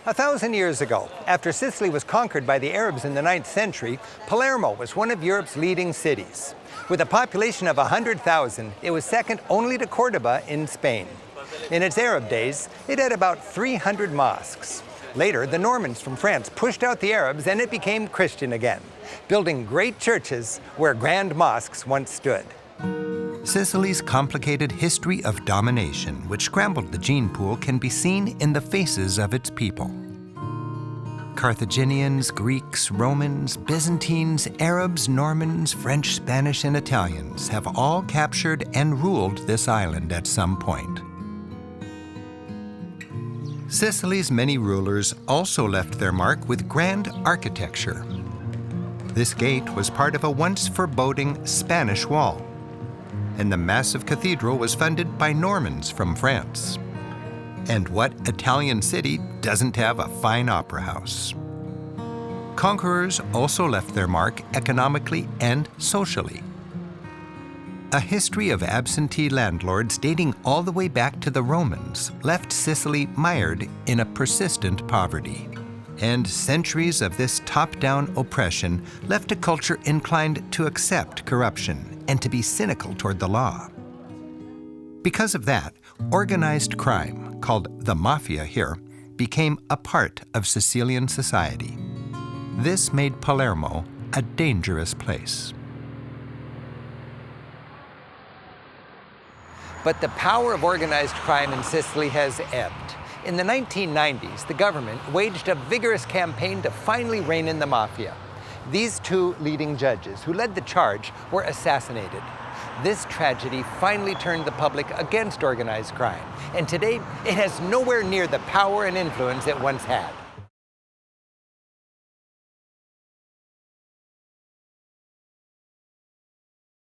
1,000 years ago, after Sicily was conquered by the Arabs in the 9th century, Palermo was one of Europe's leading cities. With a population of 100,000, it was second only to Cordoba in Spain. In its Arab days, it had about 300 mosques. Later, the Normans from France pushed out the Arabs and it became Christian again, building great churches where grand mosques once stood. Sicily's complicated history of domination, which scrambled the gene pool, can be seen in the faces of its people. Carthaginians, Greeks, Romans, Byzantines, Arabs, Normans, French, Spanish, and Italians have all captured and ruled this island at some point. Sicily's many rulers also left their mark with grand architecture. This gate was part of a once foreboding Spanish wall, and the massive cathedral was funded by Normans from France. And what Italian city doesn't have a fine opera house? Conquerors also left their mark economically and socially. A history of absentee landlords dating all the way back to the Romans left Sicily mired in a persistent poverty. And centuries of this top-down oppression left a culture inclined to accept corruption and to be cynical toward the law. Because of that, organized crime, called the mafia here, became a part of Sicilian society. This made Palermo a dangerous place. But the power of organized crime in Sicily has ebbed. In the 1990s, the government waged a vigorous campaign to finally rein in the mafia. These two leading judges who led the charge were assassinated. This tragedy finally turned the public against organized crime, and today it has nowhere near the power and influence it once had.